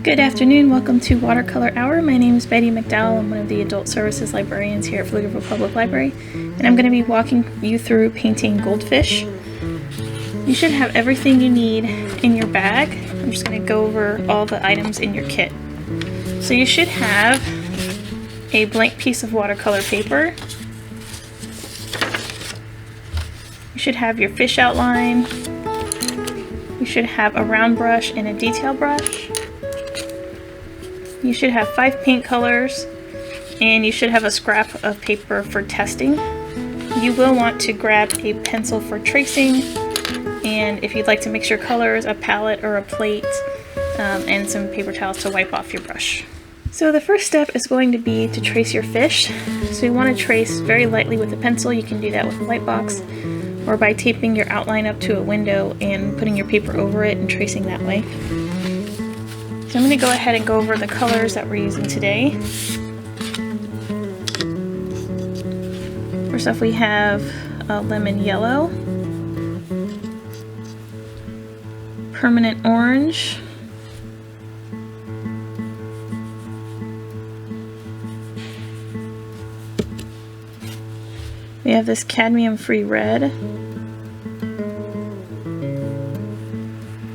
Good afternoon, welcome to Watercolor Hour. My name is Betty McDowell. I'm one of the Adult Services Librarians here at Pflugerville Public Library, and I'm going to be walking you through painting Goldfish. You should have everything you need in your bag. I'm just going to go over all the items in your kit. So you should have a blank piece of watercolor paper. You should have your fish outline. You should have a round brush and a detail brush. You should have 5 paint colors, and you should have a scrap of paper for testing. You will want to grab a pencil for tracing, and if you'd like to mix your colors, a palette or a plate, and some paper towels to wipe off your brush. So the first step is going to be to trace your fish. So you want to trace very lightly with a pencil. You can do that with a light box, or by taping your outline up to a window and putting your paper over it and tracing that way. So I'm going to go ahead and go over the colors that we're using today. First off, we have lemon yellow, permanent orange, we have this cadmium-free red,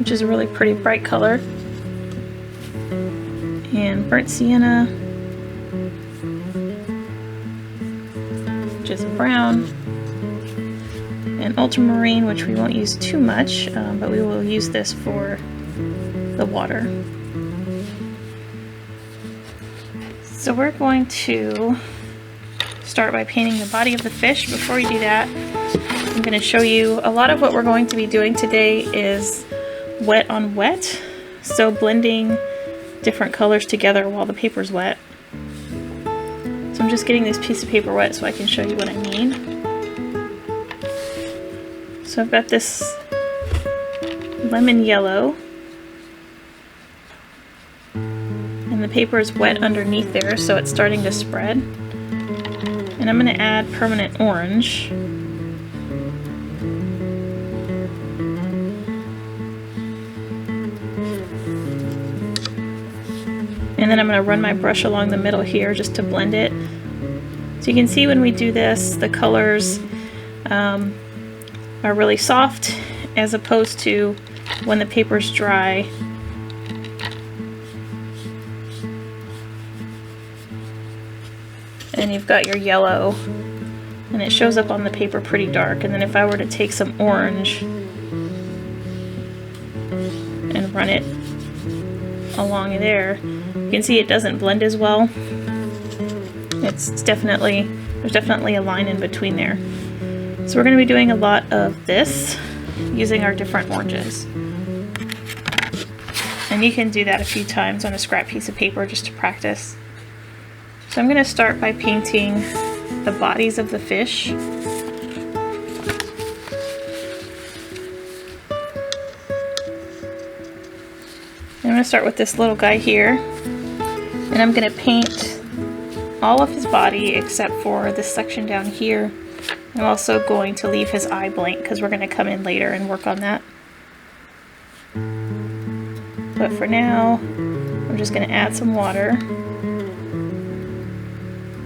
which is a really pretty bright color, and burnt sienna, which is a brown, and ultramarine, which we won't use too much, but we will use this for the water. So we're going to start by painting the body of the fish. Before we do that, I'm going to show you a lot of what we're going to be doing today is wet on wet, so blending different colors together while the paper's wet. So I'm just getting this piece of paper wet so I can show you what I mean. So I've got this lemon yellow, and the paper is wet underneath there, so it's starting to spread. And I'm going to add permanent orange. And then I'm going to run my brush along the middle here just to blend it. So you can see when we do this, the colors are really soft as opposed to when the paper's dry. And you've got your yellow, and it shows up on the paper pretty dark. And then if I were to take some orange and run it along there, you can see it doesn't blend as well. There's definitely a line in between there. So we're going to be doing a lot of this using our different oranges. And you can do that a few times on a scrap piece of paper just to practice. So I'm going to start by painting the bodies of the fish. I'm going to start with this little guy here, and I'm going to paint all of his body except for this section down here. I'm also going to leave his eye blank because we're going to come in later and work on that. But for now, I'm just going to add some water.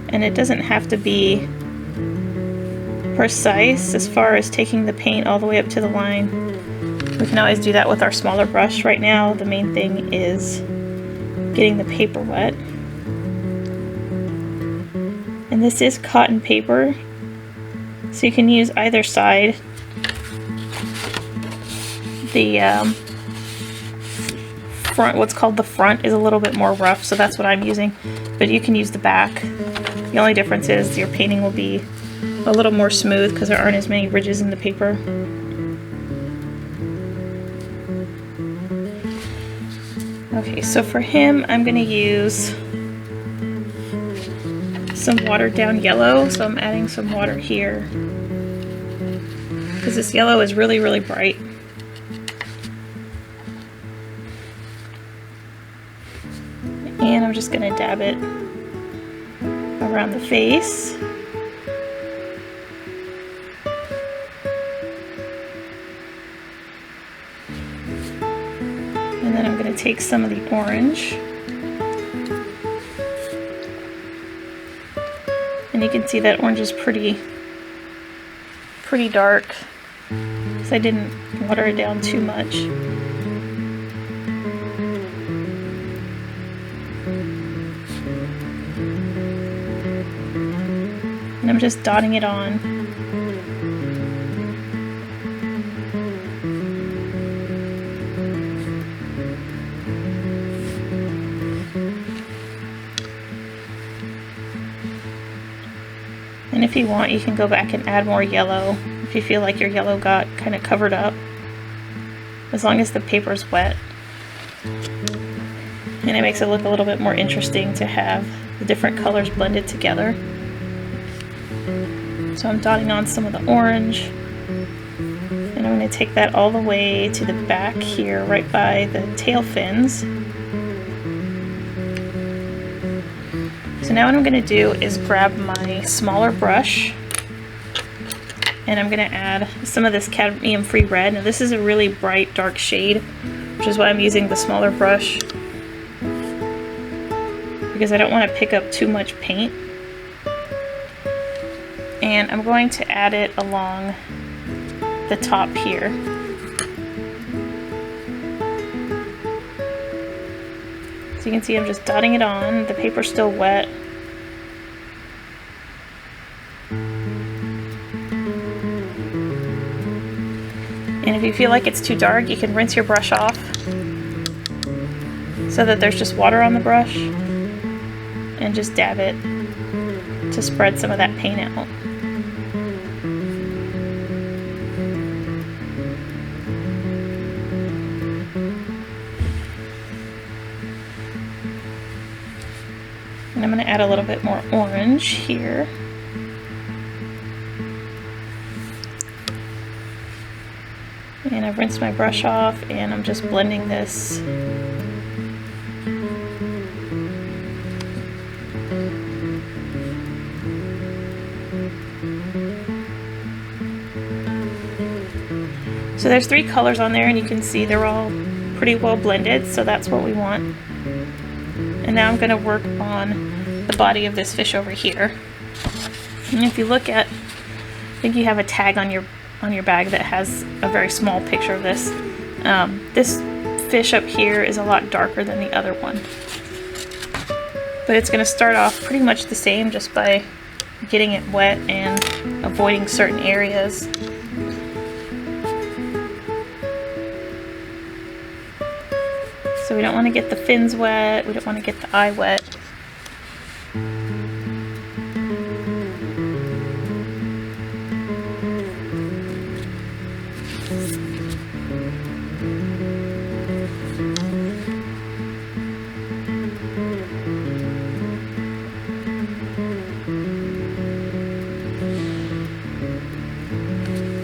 And it doesn't have to be precise as far as taking the paint all the way up to the line. We can always do that with our smaller brush. Right now, the main thing is getting the paper wet. And this is cotton paper, so you can use either side. The front, what's called the front, is a little bit more rough, so that's what I'm using. But you can use the back. The only difference is your painting will be a little more smooth because there aren't as many ridges in the paper. Okay, so for him, I'm going to use some watered down yellow. So I'm adding some water here because this yellow is really, really bright. And I'm just going to dab it around the face. And then I'm going to take some of the orange. And you can see that orange is pretty dark, because I didn't water it down too much. And I'm just dotting it on. And if you want, you can go back and add more yellow if you feel like your yellow got kind of covered up, as long as the paper's wet. And it makes it look a little bit more interesting to have the different colors blended together. So I'm dotting on some of the orange, and I'm going to take that all the way to the back here, right by the tail fins. So now what I'm going to do is grab my smaller brush, and I'm going to add some of this cadmium-free red. Now this is a really bright, dark shade, which is why I'm using the smaller brush, because I don't want to pick up too much paint. And I'm going to add it along the top here. So you can see I'm just dotting it on. The paper's still wet. And if you feel like it's too dark, you can rinse your brush off so that there's just water on the brush, and just dab it to spread some of that paint out. And I'm going to add a little bit more orange here. And I've rinsed my brush off, and I'm just blending this. So there's 3 colors on there, and you can see they're all pretty well blended, so that's what we want. And now I'm going to work on the body of this fish over here. And if you look at, I think you have a tag on your bag that has a very small picture of this. This fish up here is a lot darker than the other one. But it's going to start off pretty much the same, just by getting it wet and avoiding certain areas. So we don't want to get the fins wet, we don't want to get the eye wet.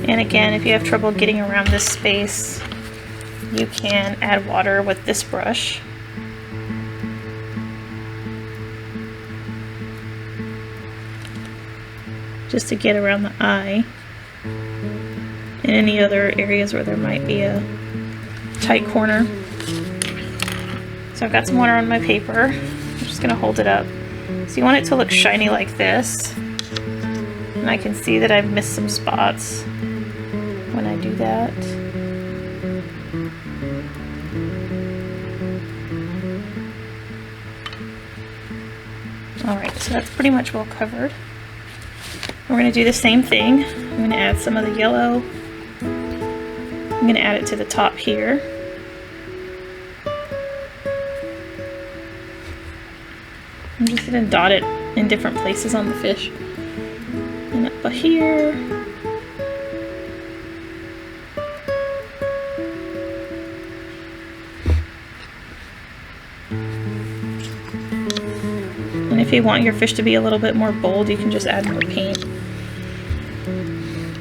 And again, if you have trouble getting around this space, you can add water with this brush. Just to get around the eye and any other areas where there might be a tight corner. So I've got some water on my paper. I'm just going to hold it up. So you want it to look shiny like this. And I can see that I've missed some spots when I do that. Alright, so that's pretty much well covered. We're going to do the same thing. I'm going to add some of the yellow. I'm going to add it to the top here. I'm just going to dot it in different places on the fish. And up here. And if you want your fish to be a little bit more bold, you can just add more paint.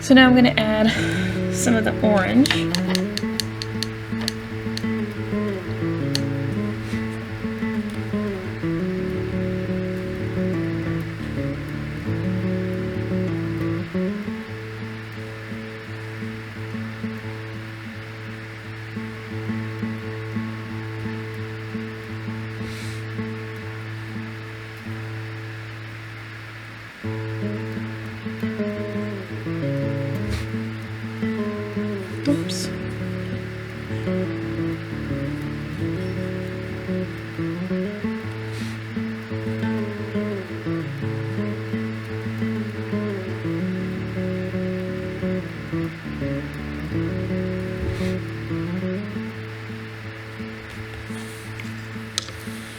So now I'm going to add some of the orange.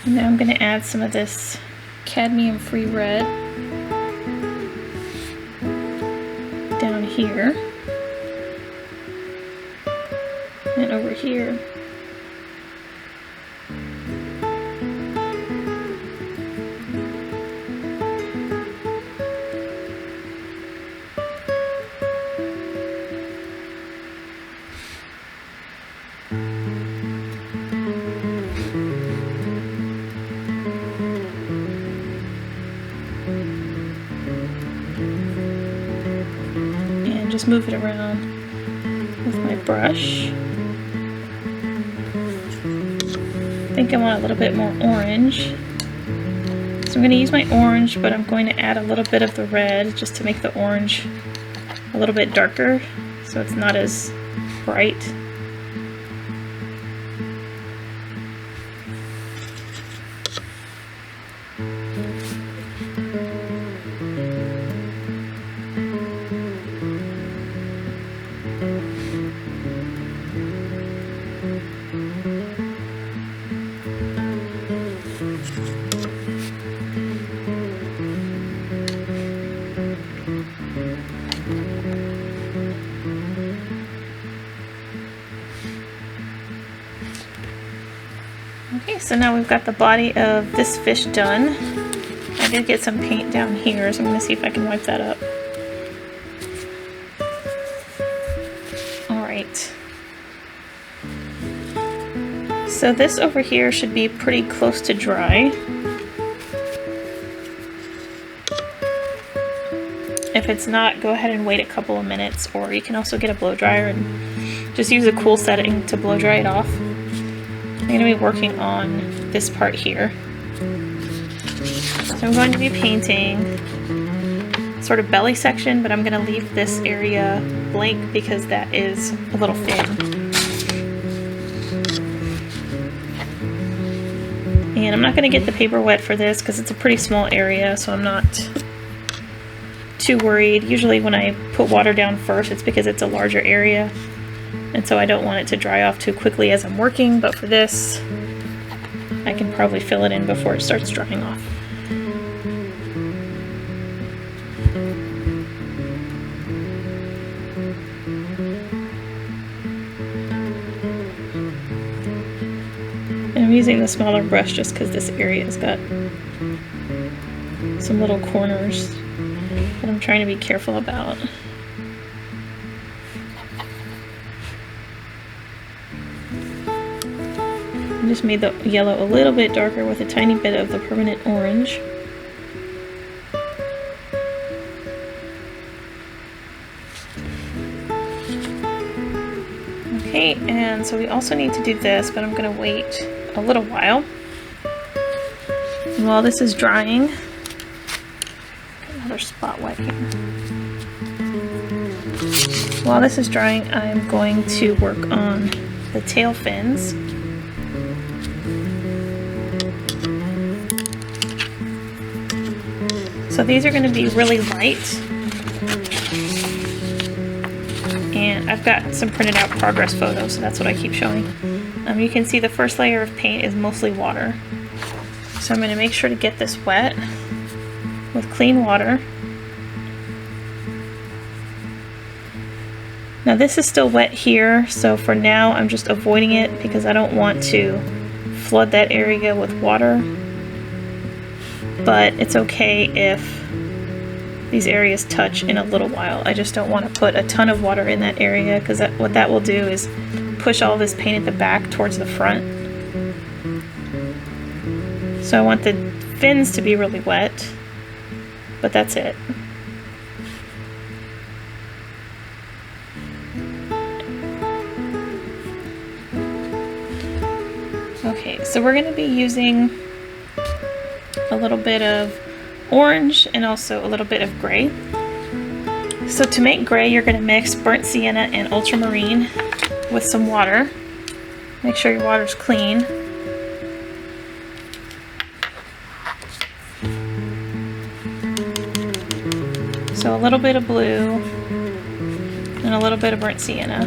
And now I'm going to add some of this cadmium-free red down here and over here. Just move it around with my brush. I think I want a little bit more orange. So I'm going to use my orange, but I'm going to add a little bit of the red just to make the orange a little bit darker so it's not as bright. Okay, so now we've got the body of this fish done. I did get some paint down here, so I'm going to see if I can wipe that up. Alright. So this over here should be pretty close to dry. If it's not, go ahead and wait a couple of minutes, or you can also get a blow dryer and just use a cool setting to blow dry it off. I'm going to be working on this part here. So I'm going to be painting sort of belly section, but I'm going to leave this area blank because that is a little thin. And I'm not going to get the paper wet for this because it's a pretty small area, so I'm not too worried. Usually when I put water down first, it's because it's a larger area. And so I don't want it to dry off too quickly as I'm working, but for this, I can probably fill it in before it starts drying off. And I'm using the smaller brush just because this area's got some little corners that I'm trying to be careful about. Just made the yellow a little bit darker with a tiny bit of the permanent orange. Okay, and so we also need to do this, but I'm going to wait a little while. And while this is drying, another spot wet here. While this is drying, I'm going to work on the tail fins. So these are going to be really light, and I've got some printed out progress photos, so that's what I keep showing. You can see the first layer of paint is mostly water. So I'm going to make sure to get this wet with clean water. Now this is still wet here, so for now I'm just avoiding it because I don't want to flood that area with water. But it's okay if these areas touch in a little while. I just don't want to put a ton of water in that area because what that will do is push all this paint at the back towards the front. So I want the fins to be really wet, but that's it. Okay, so we're going to be using a little bit of orange and also a little bit of gray. So to make gray, you're going to mix burnt sienna and ultramarine with some water. Make sure your water's clean. So a little bit of blue and a little bit of burnt sienna.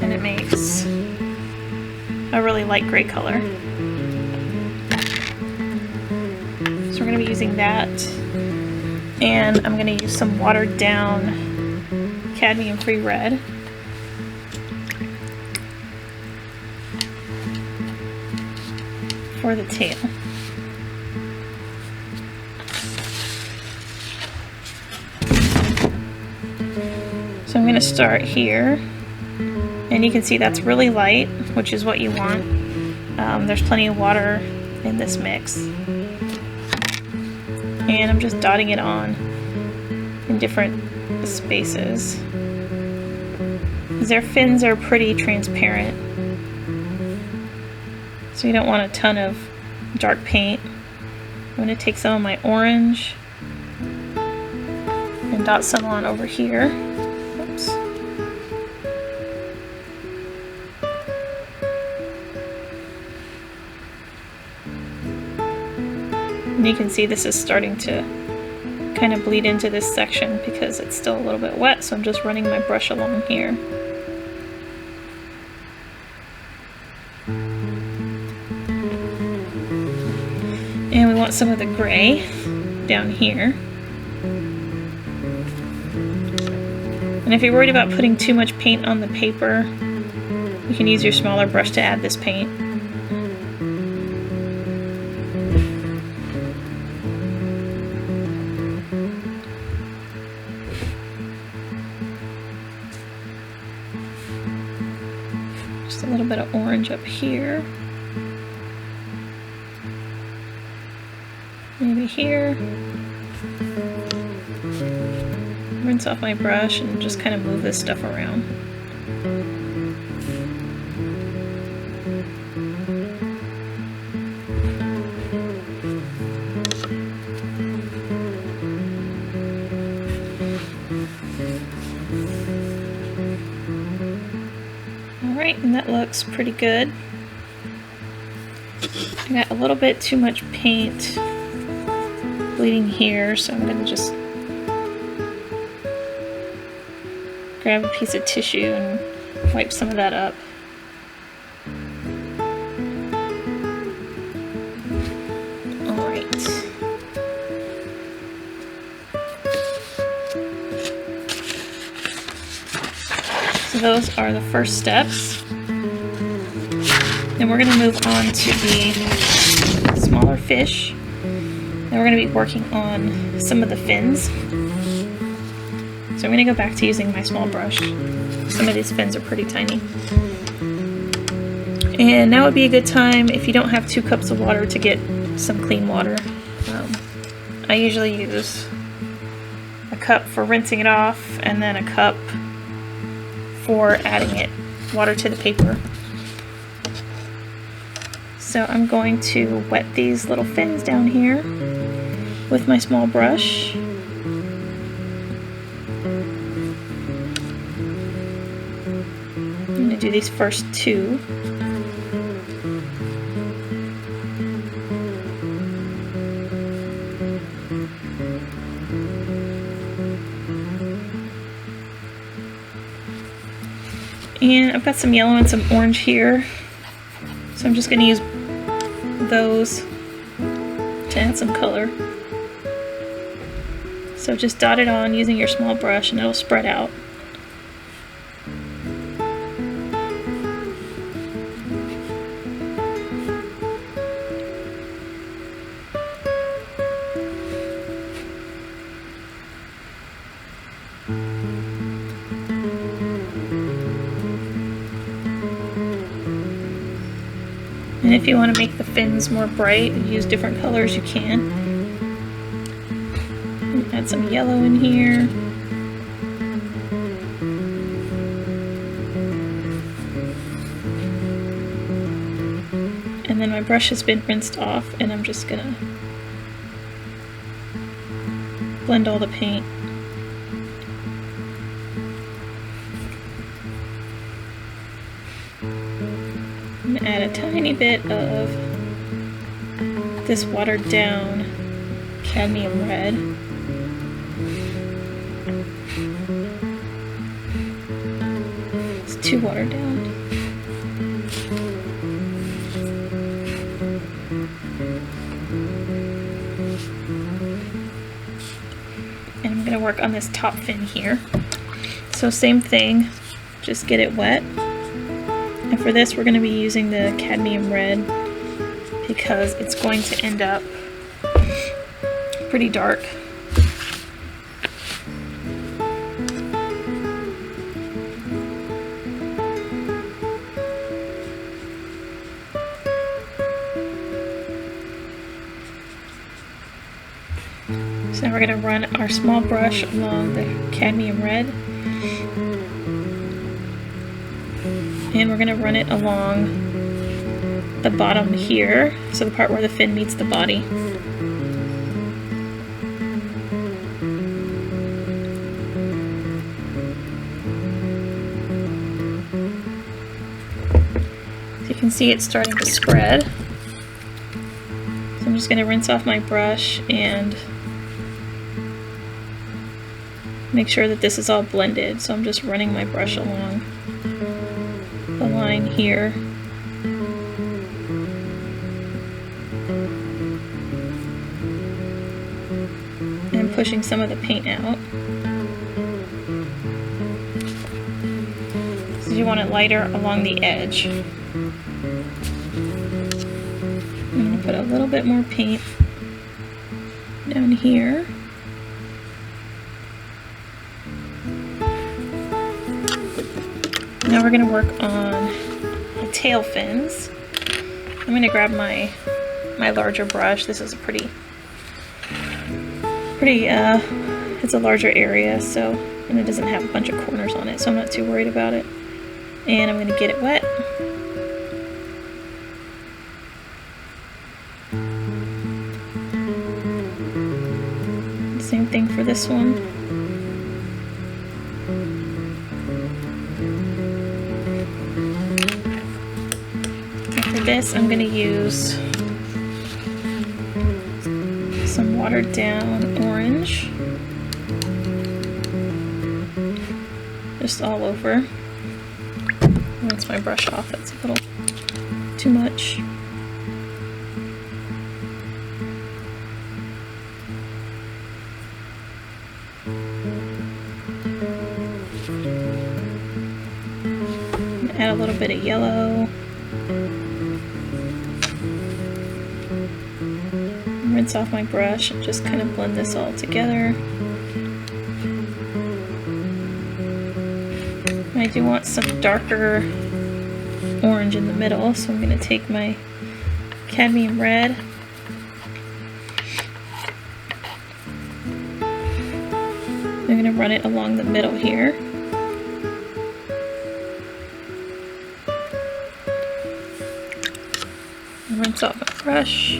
And it makes a really light gray color. So we're going to be using that, and I'm going to use some watered down cadmium-free red. For the tail. So I'm going to start here, and you can see that's really light, which is what you want. There's plenty of water in this mix. And I'm just dotting it on in different spaces. Their fins are pretty transparent, so you don't want a ton of dark paint. I'm going to take some of my orange and dot some on over here. Oops. And you can see this is starting to kind of bleed into this section because it's still a little bit wet, so I'm just running my brush along here. And we want some of the gray down here. And if you're worried about putting too much paint on the paper, you can use your smaller brush to add this paint. Just a little bit of orange up here. Maybe here. Rinse off my brush and just kind of move this stuff around. Alright, and that looks pretty good. I got a little bit too much paint bleeding here, so I'm going to just grab a piece of tissue and wipe some of that up. Alright. So those are the first steps. Then we're going to move on to the smaller fish. Then we're going to be working on some of the fins. So I'm going to go back to using my small brush. Some of these fins are pretty tiny. And now would be a good time, if you don't have 2 cups of water, to get some clean water. I usually use a cup for rinsing it off, and then a cup for adding water to the paper. So I'm going to wet these little fins down here with my small brush. I'm going to do these first 2. And I've got some yellow and some orange here, so I'm just going to use those to add some color. So just dot it on using your small brush and it'll spread out. And if you want to make the fins more bright and use different colors, you can. And add some yellow in here. And then my brush has been rinsed off, and I'm just gonna blend all the paint. I'm gonna add a tiny bit of this watered down cadmium red. It's too watered down. work on this top fin here. So same thing, just get it wet. And for this we're going to be using the cadmium red because it's going to end up pretty dark. So now we're going to run our small brush along the cadmium red, and we're going to run it along the bottom here, so the part where the fin meets the body. So you can see it's starting to spread. So I'm just going to rinse off my brush and make sure that this is all blended. So I'm just running my brush along the line here. And pushing some of the paint out. So you want it lighter along the edge. I'm going to put a little bit more paint down here. Now we're going to work on the tail fins. I'm going to grab my larger brush. This is a pretty, it's a larger area, so, and it doesn't have a bunch of corners on it, so I'm not too worried about it. And I'm going to get it wet. Same thing for this one. This I'm going to use some watered down orange just all over. Rinse my brush off, that's a little too much. Add a little bit of yellow. Rinse off my brush and just kind of blend this all together. I do want some darker orange in the middle, so I'm going to take my cadmium red I'm going to run it along the middle here. Rinse off my brush.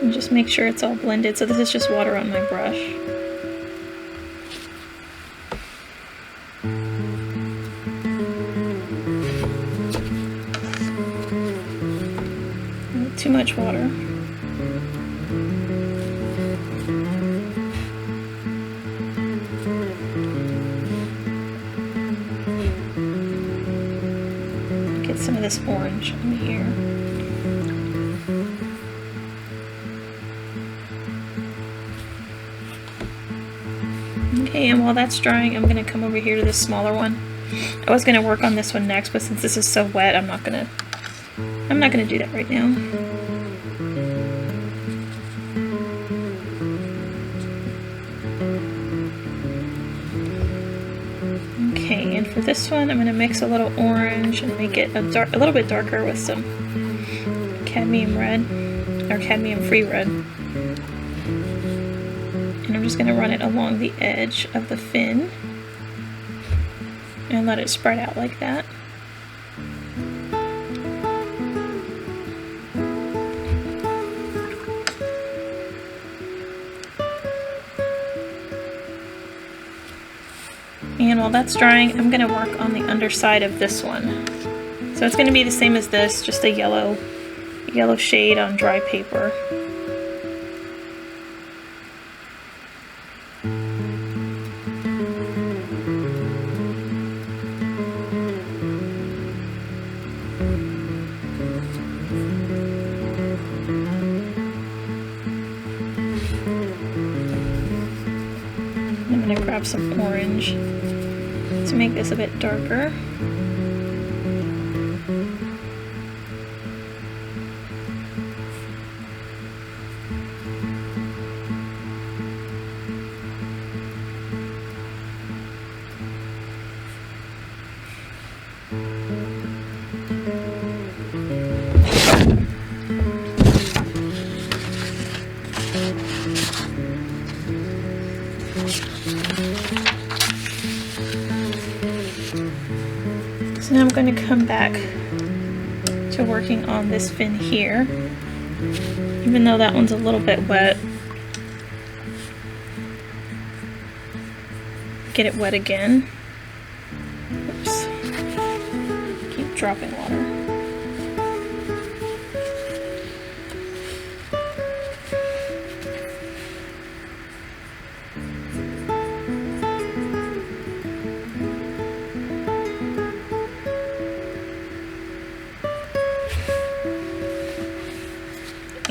And just make sure it's all blended. So this is just water on my brush. Not too much water. Get some of this orange on here. Okay, and while that's drying, I'm going to come over here to this smaller one. I was going to work on this one next, but since this is so wet, I'm not going to do that right now. Okay, and for this one, I'm going to mix a little orange and make it a little bit darker with some cadmium red, or cadmium-free red. And I'm just going to run it along the edge of the fin and let it spread out like that. And while that's drying, I'm going to work on the underside of this one. So it's going to be the same as this, just a yellow shade on dry paper. I'm going to grab some orange to make this a bit darker. So now I'm going to come back to working on this fin here, even though that one's a little bit wet. Get it wet again. Oops. Keep dropping water.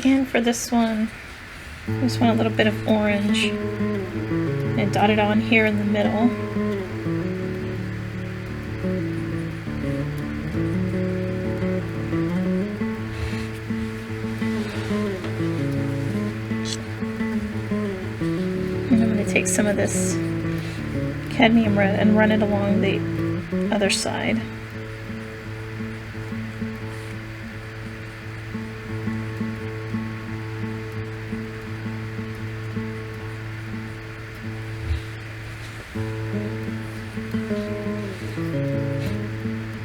And for this one, I just want a little bit of orange and dot it on here in the middle. And I'm going to take some of this cadmium red and run it along the other side.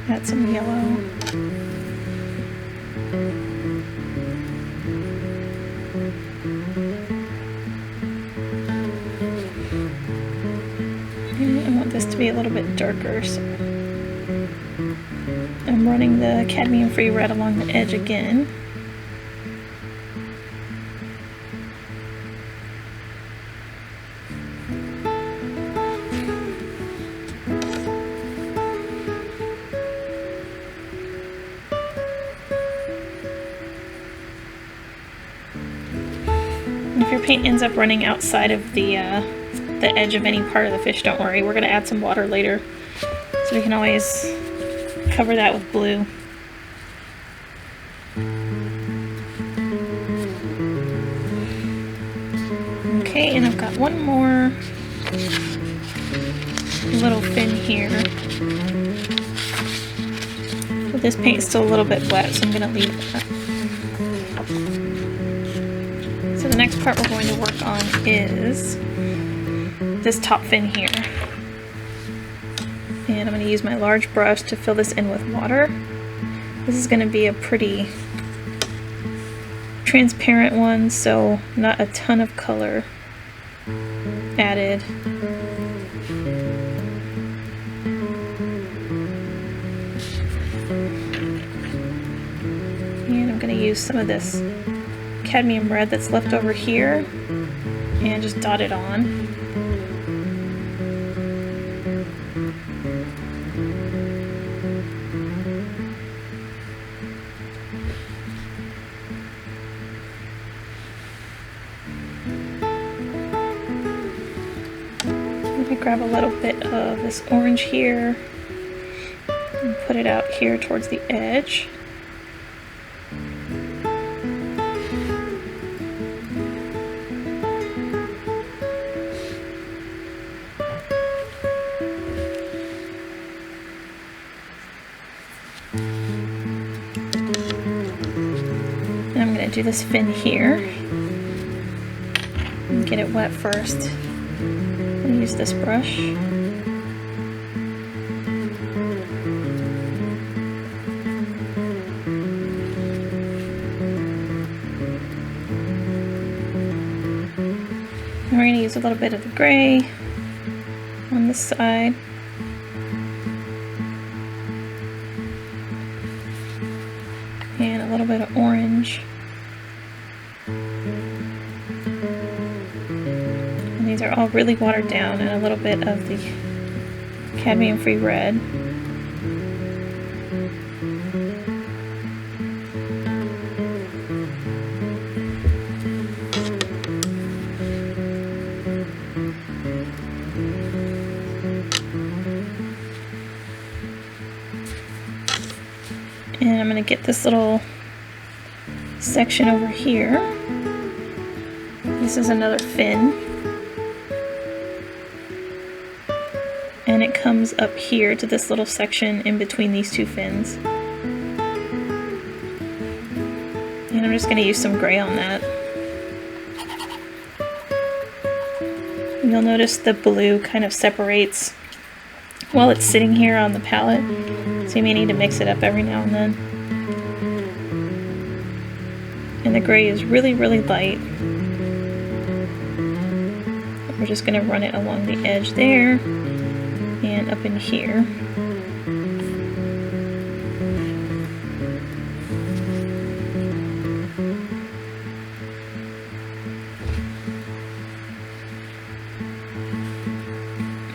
Add some yellow. And I want this to be a little bit darker, so I'm running the cadmium-free red along the edge again. If your paint ends up running outside of the edge of any part of the fish, don't worry. We're going to add some water later, so we can always cover that with blue. Okay, and I've got one more little fin here. But this paint is still a little bit wet, so I'm going to leave that. So the next part we're going to work on is this top fin here. And I'm going to use my large brush to fill this in with water. This is going to be a pretty transparent one, so not a ton of color added. And I'm going to use some of this cadmium red that's left over here and just dot it on. Maybe grab a little bit of this orange here and put it out here towards the edge. I'm going to do this fin here and get it wet first. And use this brush. And we're going to use a little bit of the gray on this side. And a little bit of orange. And these are all really watered down, and a little bit of the cadmium-free red. And I'm going to get this little section over here. This is another fin. And it comes up here to this little section in between these two fins. And I'm just going to use some gray on that. You'll notice the blue kind of separates while it's sitting here on the palette, so you may need to mix it up every now and then. And the gray is really, really light. We're just going to run it along the edge there and up in here.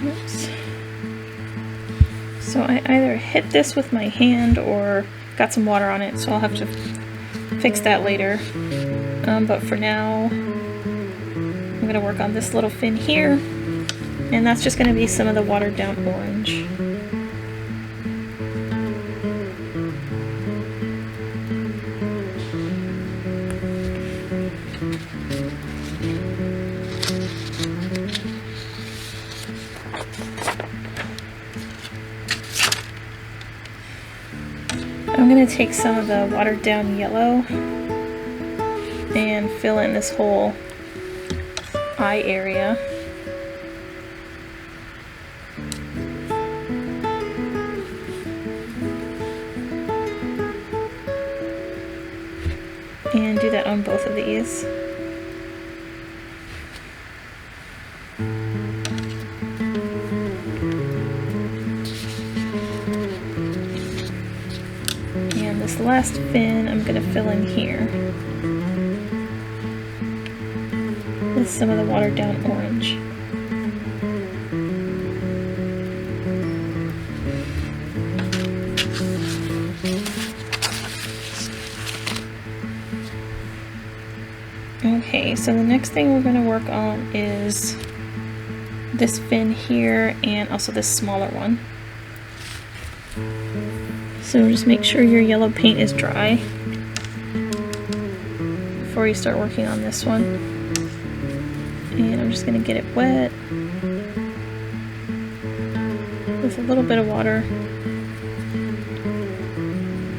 Oops. So I either hit this with my hand or got some water on it, so I'll have to fix that later. But for now, I'm going to work on this little fin here, and that's just going to be some of the watered down orange. I'm going to take some of the watered down yellow and fill in this whole eye area. And do that on both of these. And this last fin I'm going to fill in here with some of the watered down orange. Okay, so the next thing we're going to work on is this fin here and also this smaller one. So just make sure your yellow paint is dry before you start working on this one. And I'm just going to get it wet with a little bit of water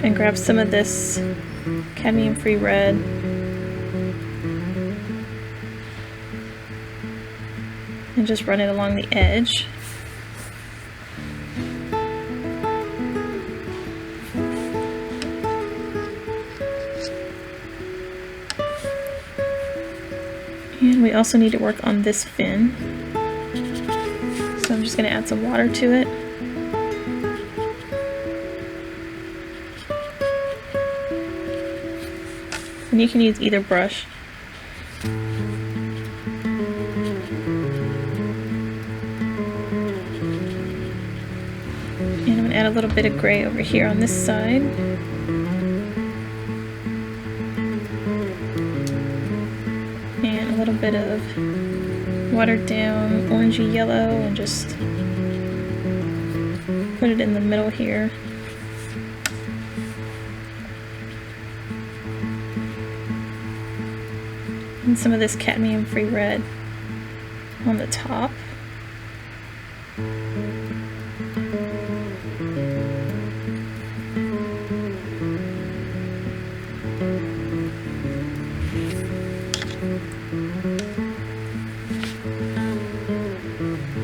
and grab some of this cadmium-free red and just run it along the edge. And we also need to work on this fin. So I'm just going to add some water to it. And you can use either brush. And I'm going to add a little bit of gray over here on this side. And a little bit of watered down orangey yellow and just put it in the middle here. And some of this cadmium-free red on the top.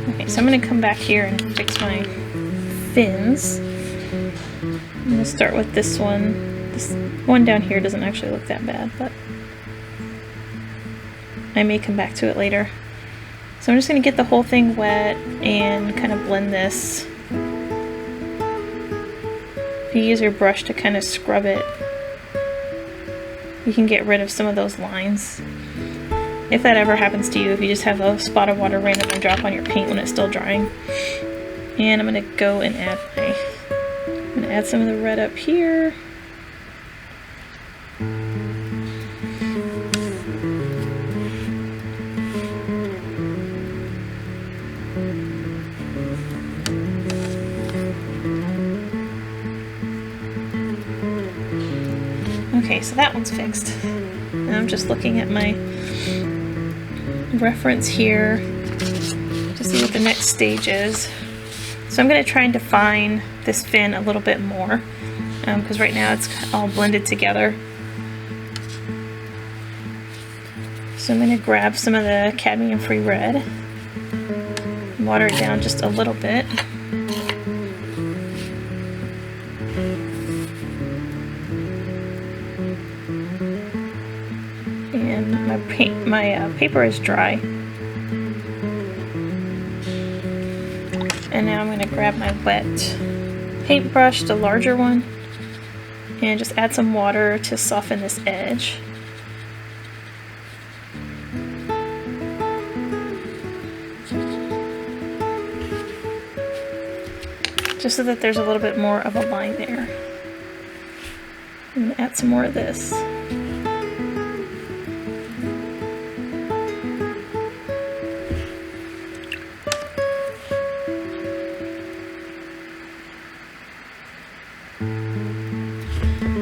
Okay, so I'm going to come back here and fix my fins. I'm going to start with this one. This one down here doesn't actually look that bad, but I may come back to it later. So I'm just going to get the whole thing wet and kind of blend this. If you use your brush to kind of scrub it, you can get rid of some of those lines. If that ever happens to you, if you just have a spot of water randomly drop on your paint when it's still drying. And I'm going to go and add I'm going to add some of the red up here. so that one's fixed. And I'm just looking at my reference here to see what the next stage is. So I'm going to try and define this fin a little bit more, because right now it's all blended together. So I'm going to grab some of the cadmium-free red, water it down just a little bit. And my paper is dry. And now I'm going to grab my wet paintbrush, the larger one, and just add some water to soften this edge. Just so that there's a little bit more of a line there. I'm going to add some more of this.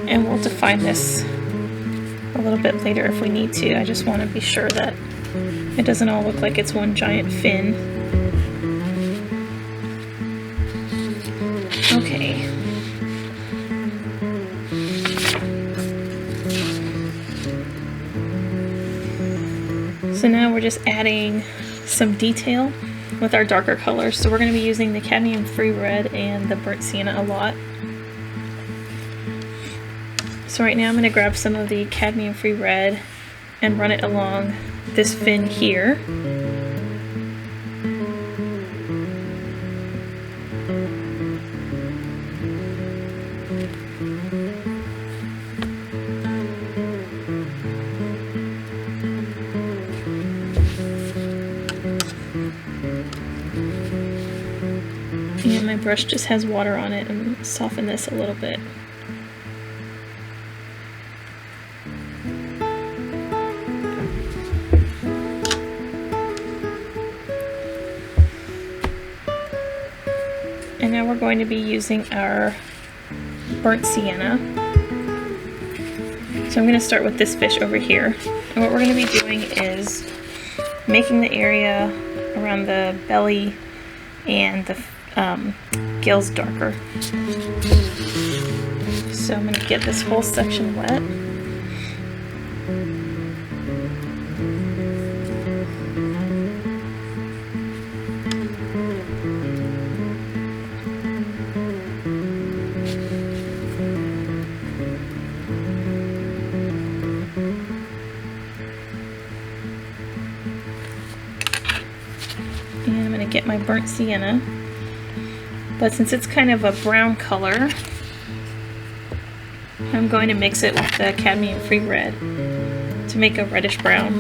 And we'll define this a little bit later if we need to. I just want to be sure that it doesn't all look like it's one giant fin. Okay. So now we're just adding some detail with our darker colors. So we're going to be using the cadmium-free red and the burnt sienna a lot. So right now I'm going to grab some of the cadmium-free red and run it along this fin here. And my brush just has water on it, and soften this a little bit. And now we're going to be using our burnt sienna. So I'm going to start with this fish over here. And what we're going to be doing is making the area around the belly and the gills darker. So I'm going to get this whole section wet. And I'm going to get my burnt sienna, but since it's kind of a brown color, I'm going to mix it with the cadmium-free red to make a reddish brown.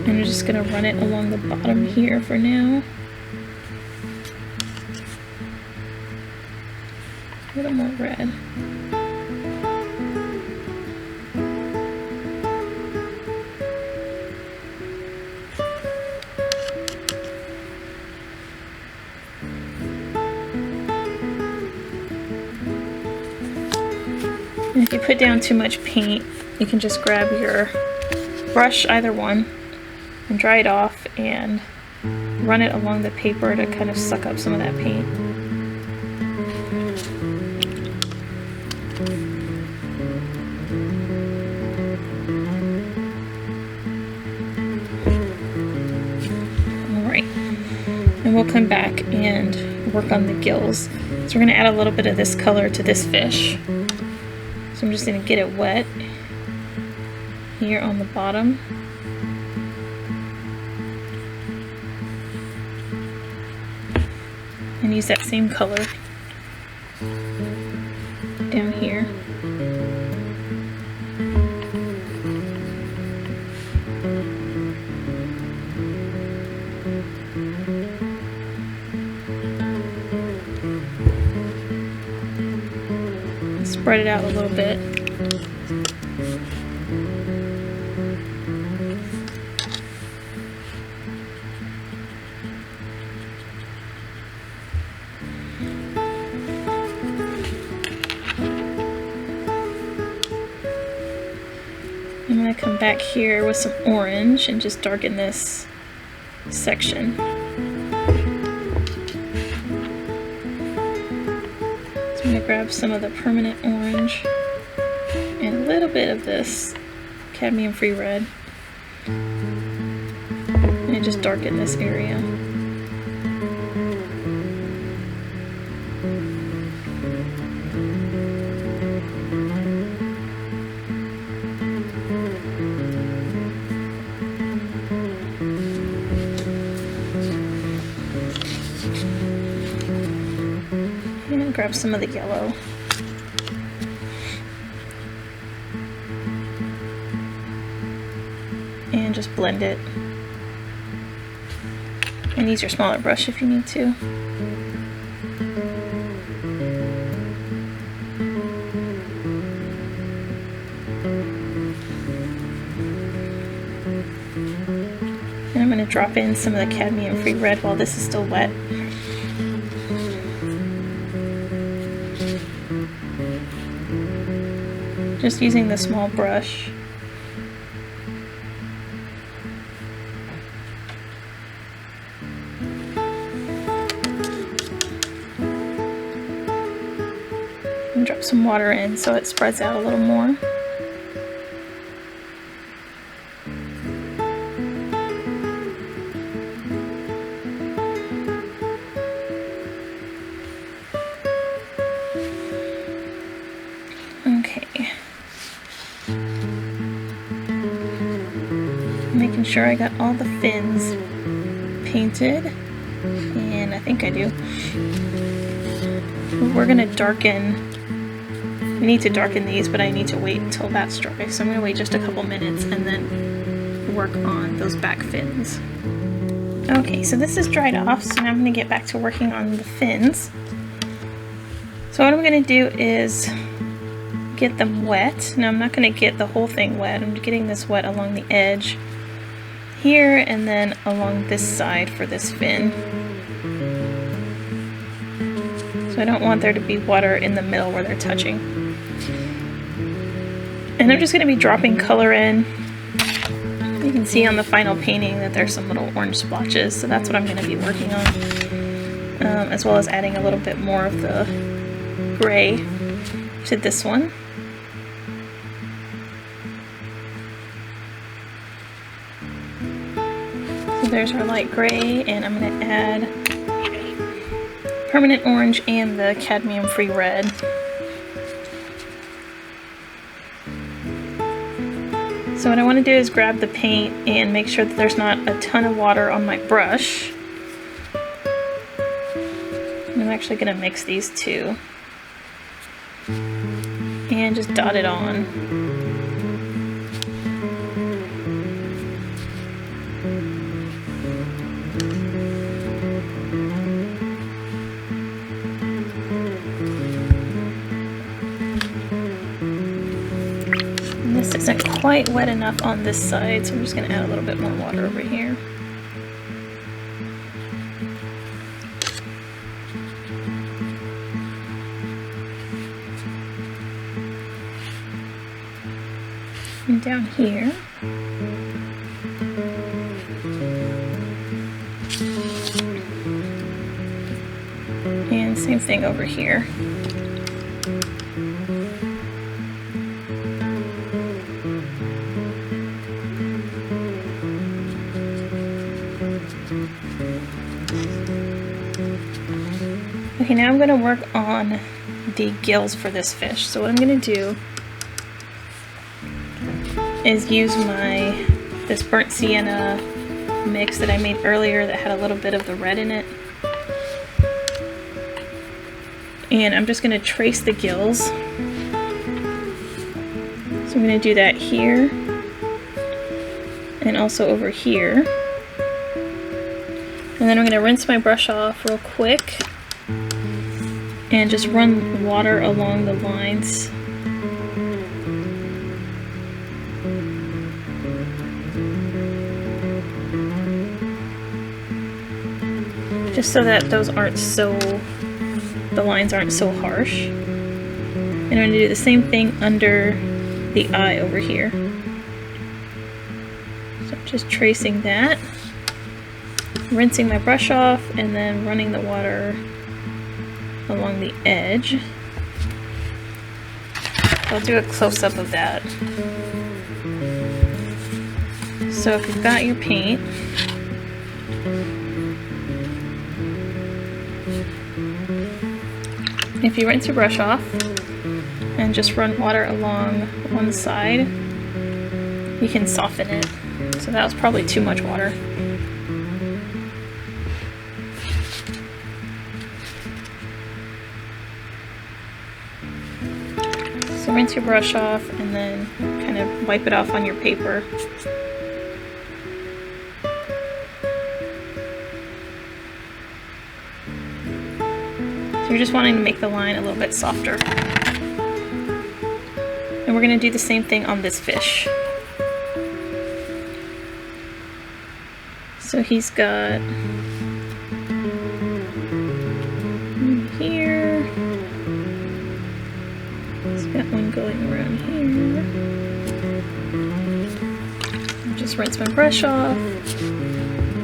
And I'm just going to run it along the bottom here for now. A little more red. And if you put down too much paint, you can just grab your brush, either one, and dry it off and run it along the paper to kind of suck up some of that paint. Alright, and we'll come back and work on the gills. So we're going to add a little bit of this color to this fish. So I'm just going to get it wet here on the bottom. And use that same color down here. Spread it out a little bit. back here with some orange and just darken this section. So I'm going to grab some of the permanent orange and a little bit of this cadmium free red and just darken this area. And grab some of the yellow. And just blend it. And use your smaller brush if you need to. And I'm going to drop in some of the cadmium free red while this is still wet. Just using the small brush. And drop some water in so it spreads out a little more. Okay. Making sure I got all the fins painted, and I think I do. We're gonna darken. We need to darken these, but I need to wait until that's dry. So I'm gonna wait just a couple minutes and then work on those back fins. Okay, so this is dried off, so now I'm gonna get back to working on the fins. So what I'm gonna do is get them wet. Now I'm not gonna get the whole thing wet. I'm getting this wet along the edge here and then along this side for this fin. So I don't want there to be water in the middle where they're touching. And I'm just going to be dropping color in. You can see on the final painting that there's some little orange splotches, so that's what I'm going to be working on. As well as adding a little bit more of the gray to this one. So there's our light gray, and I'm going to add permanent orange and the cadmium free red. So what I want to do is grab the paint and make sure that there's not a ton of water on my brush. And I'm actually going to mix these two and just dot it on. This isn't quite wet enough on this side, so I'm just going to add a little bit more water over here. And down here. And same thing over here. Okay, now I'm going to work on the gills for this fish. So what I'm going to do is use this burnt sienna mix that I made earlier that had a little bit of the red in it. And I'm just going to trace the gills. So I'm going to do that here and also over here. And then I'm going to rinse my brush off real quick and just run water along the lines. Just so that the lines aren't so harsh. And I'm going to do the same thing under the eye over here. Just tracing that, rinsing my brush off, and then running the water along the edge. I'll do a close-up of that. So if you've got your paint, if you rinse your brush off and just run water along one side, you can soften it. So that was probably too much water. So rinse your brush off and then kind of wipe it off on your paper. So you're just wanting to make the line a little bit softer. And we're going to do the same thing on this fish. So he's got here, he's got one going around here. I'll just rinse my brush off,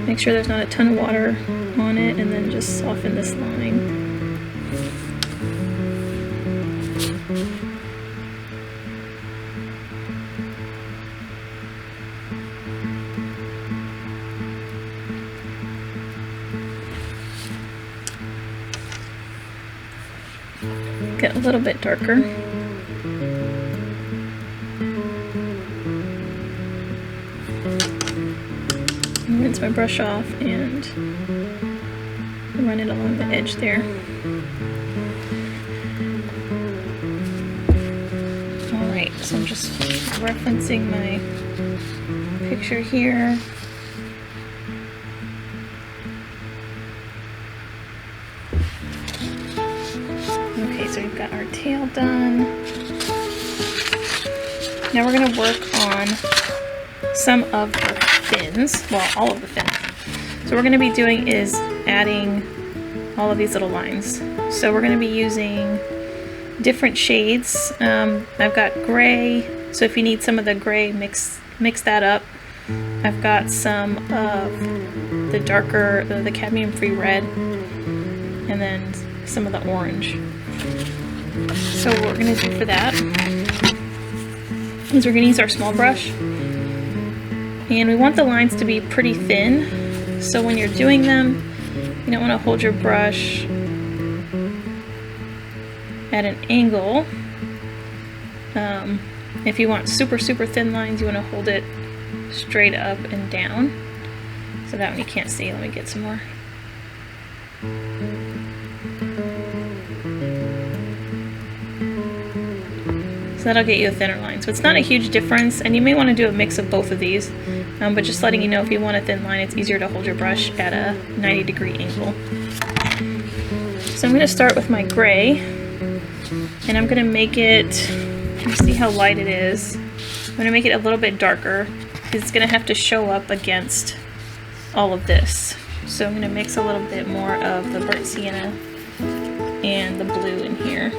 make sure there's not a ton of water on it, and then just soften this line. Get a little bit darker. Rinse my brush off and run it along the edge there. Alright, so I'm just referencing my picture here. Okay, so we've got our tail done. Now we're going to work on some of the fins, well, all of the fins. So what we're going to be doing is adding all of these little lines. So we're going to be using different shades. I've got gray, so if you need some of the gray, mix that up. I've got some of the darker, the cadmium-free red, and then some of the orange. So what we're going to do for that is we're going to use our small brush, and we want the lines to be pretty thin, so when you're doing them you don't want to hold your brush at an angle. If you want super thin lines, you want to hold it straight up and down, so that one you can't see. Let me get some more. So that'll get you a thinner line. So it's not a huge difference, and you may want to do a mix of both of these, but just letting you know, if you want a thin line, it's easier to hold your brush at a 90-degree angle. So I'm going to start with my gray, and I'm going to make it, you see how light it is, I'm going to make it a little bit darker, because it's going to have to show up against all of this. So I'm going to mix a little bit more of the burnt sienna and the blue in here.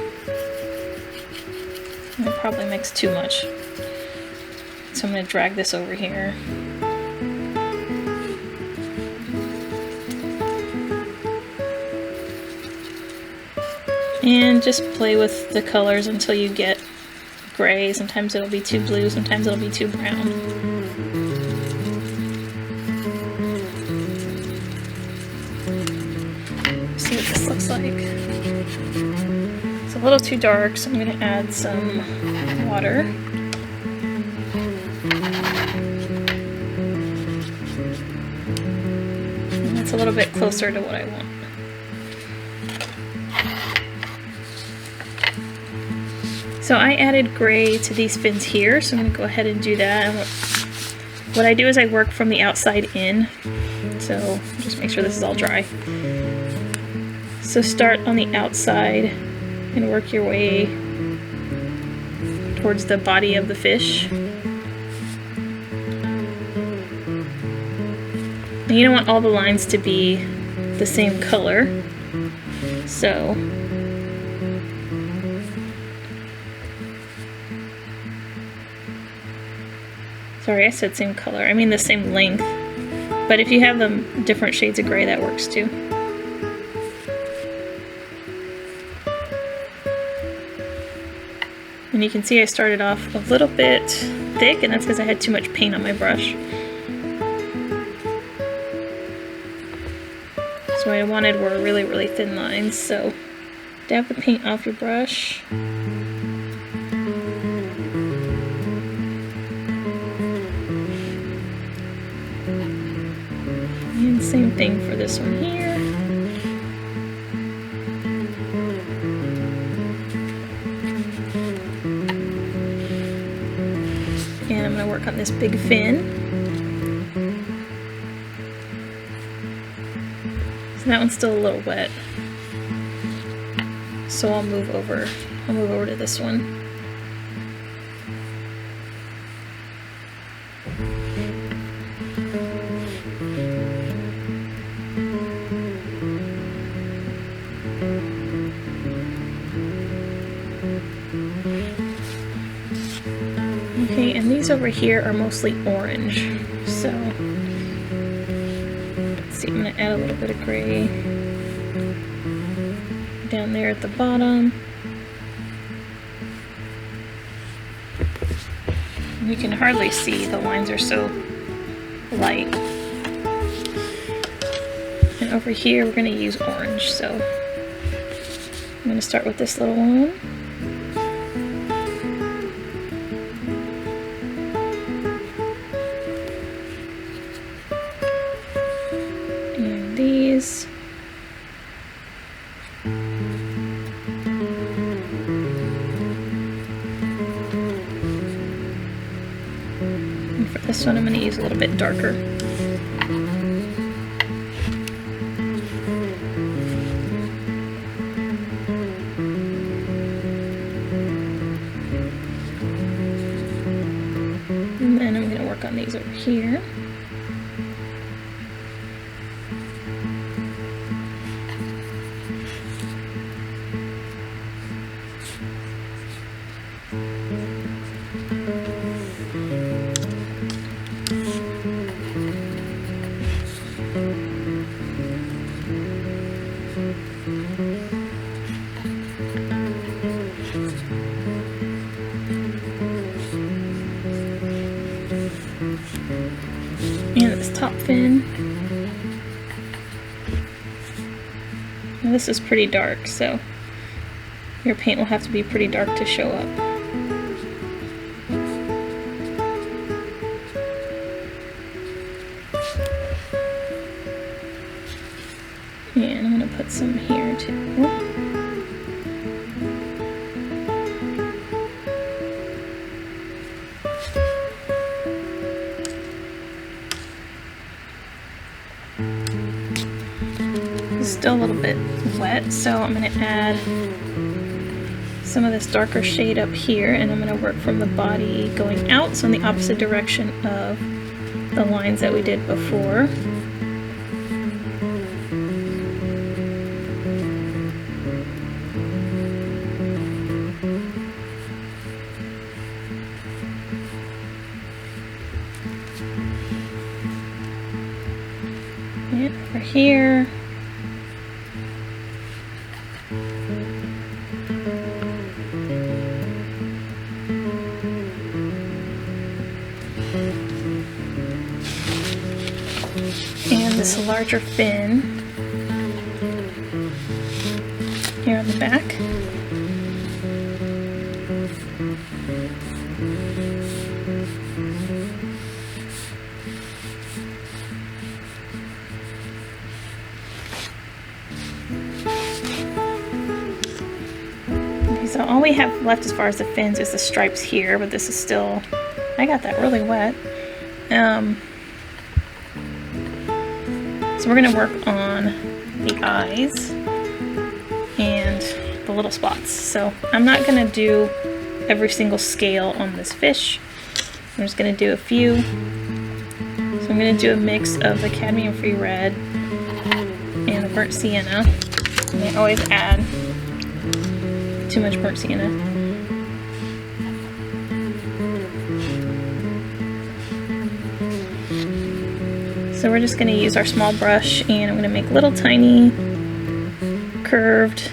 I probably mixed too much, so I'm going to drag this over here. And just play with the colors until you get gray. Sometimes it'll be too blue, sometimes it'll be too brown. See what this looks like. It's a little too dark, so I'm going to add some water. And that's a little bit closer to what I want. So I added gray to these fins here, so I'm going to go ahead and do that. And what I do is I work from the outside in, so just make sure this is all dry. So start on the outside and work your way towards the body of the fish. And you don't want all the lines to be the same color, so Sorry, I said same color. I mean the same length. But if you have them different shades of gray, that works too. And you can see I started off a little bit thick, and that's because I had too much paint on my brush. So what I wanted were really, really thin lines. So dab the paint off your brush. And same thing for this one here. And I'm going to work on this big fin. So that one's still a little wet. So I'll move over to this one. Okay, and these over here are mostly orange, so let's see, I'm going to add a little bit of gray down there at the bottom. You can hardly see, the lines are so light. And over here we're going to use orange, so I'm going to start with this little one. And these. And for this one I'm going to use a little bit darker. And then I'm going to work on these over here. And this top fin. Now this is pretty dark, so your paint will have to be pretty dark to show up. And I'm going to put some here too. Still a little bit wet, so I'm going to add some of this darker shade up here, and I'm going to work from the body going out, so in the opposite direction of the lines that we did before. And over here. And this larger fin here on the back. Okay, so all we have left as far as the fins is the stripes here, but this is still, I got that really wet. So we're going to work on the eyes and the little spots. So I'm not going to do every single scale on this fish. I'm just going to do a few. So I'm going to do a mix of the cadmium free red and the burnt sienna. And I always add too much burnt sienna. So we're just going to use our small brush, and I'm going to make little tiny curved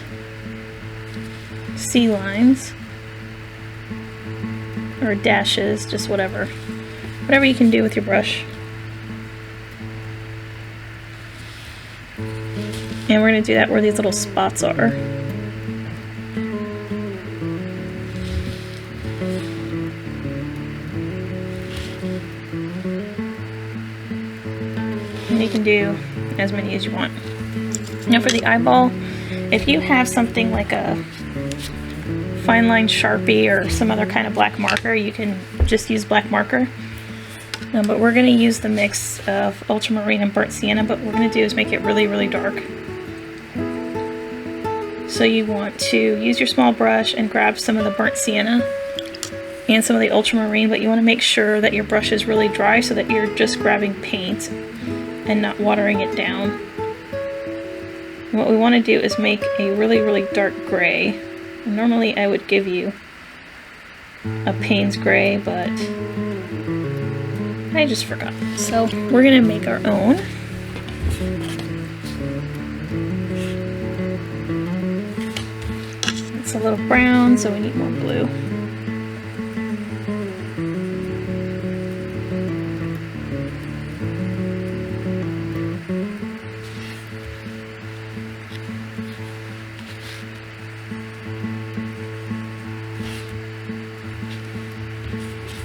C lines or dashes, just whatever you can do with your brush. And we're going to do that where these little spots are. And you can do as many as you want. Now for the eyeball, if you have something like a fine line Sharpie or some other kind of black marker, you can just use black marker. But we're going to use the mix of ultramarine and burnt sienna, but what we're going to do is make it really, really dark. So you want to use your small brush and grab some of the burnt sienna and some of the ultramarine, but you want to make sure that your brush is really dry so that you're just grabbing paint and not watering it down. And what we want to do is make a really, really dark gray. Normally I would give you a Payne's gray, but I just forgot. So we're going to make our own. It's a little brown, so we need more blue.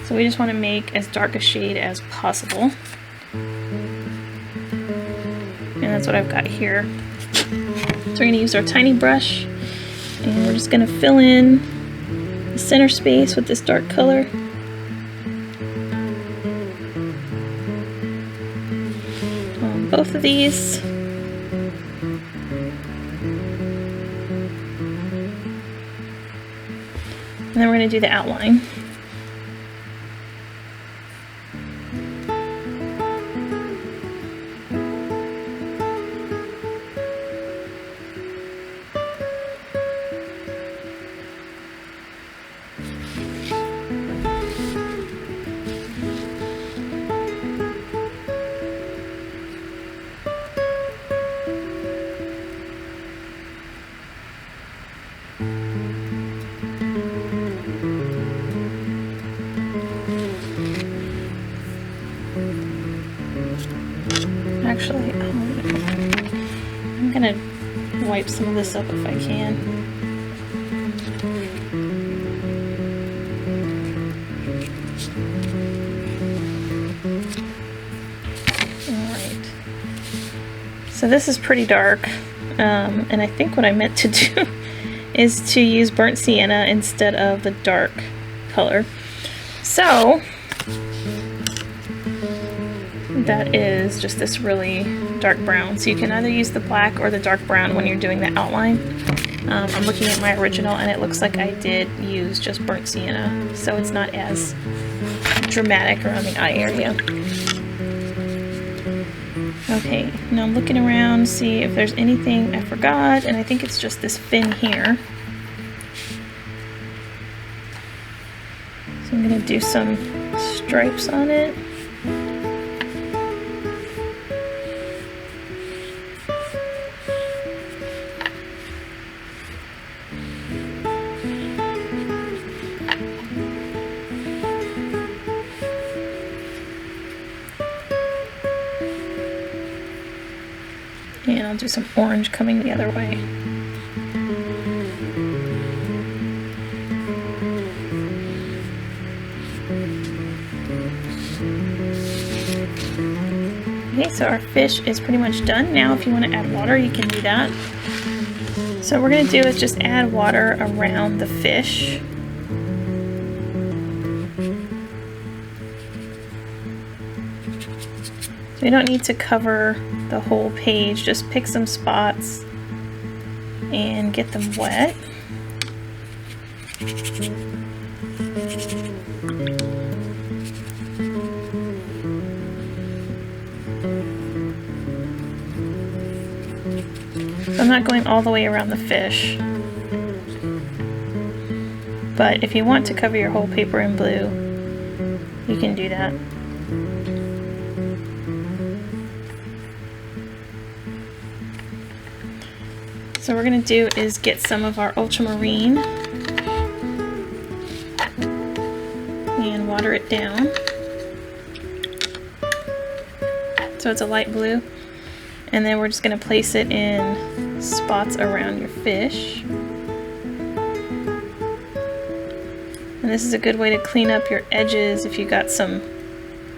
So we just want to make as dark a shade as possible. And that's what I've got here. So we're going to use our tiny brush, and we're just going to fill in the center space with this dark color. On both of these. And then we're going to do the outline. Actually, I'm gonna wipe some of this up if I can. Alright. So this is pretty dark, and I think what I meant to do is to use burnt sienna instead of the dark color. So that is just this really dark brown. So you can either use the black or the dark brown when you're doing the outline. I'm looking at my original and it looks like I did use just burnt sienna, so it's not as dramatic around the eye area. Okay, now I'm looking around to see if there's anything I forgot, and I think it's just this fin here. So I'm going to do some stripes on it. And I'll do some orange coming the other way. Okay, so our fish is pretty much done. Now if you want to add water, you can do that. So what we're going to do is just add water around the fish. So you don't need to cover the whole page, just pick some spots and get them wet. So I'm not going all the way around the fish, but if you want to cover your whole paper in blue, you can do that. So what we're going to do is get some of our ultramarine and water it down so it's a light blue, and then we're just going to place it in spots around your fish. And this is a good way to clean up your edges if you got some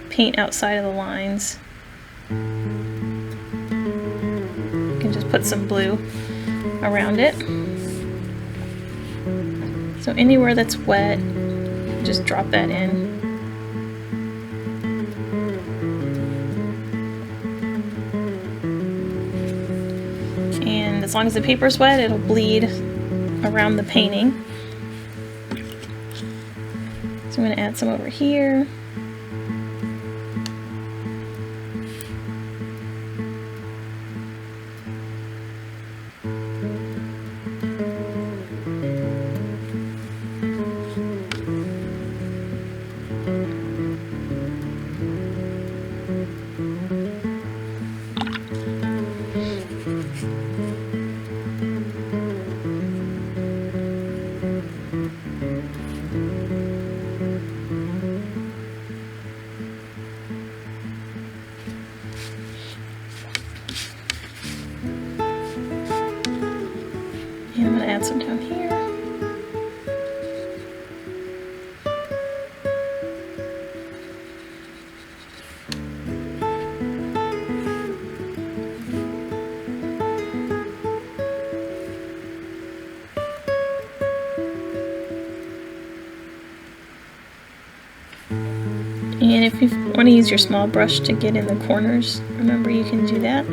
paint outside of the lines. You can just put some blue around it. So anywhere that's wet, just drop that in. And as long as the paper's wet, it'll bleed around the painting. So I'm going to add some over here. And I'm going to add some down here. And if you want to use your small brush to get in the corners, remember you can do that.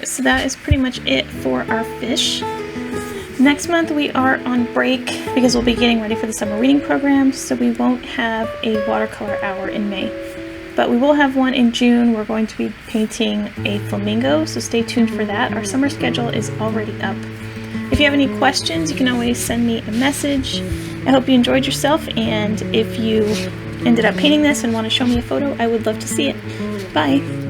So that is pretty much it for our fish. Next month we are on break because we'll be getting ready for the summer reading program, so we won't have a watercolor hour in May. But we will have one in June. We're going to be painting a flamingo, so stay tuned for that. Our summer schedule is already up. If you have any questions, you can always send me a message. I hope you enjoyed yourself, and if you ended up painting this and want to show me a photo, I would love to see it. Bye!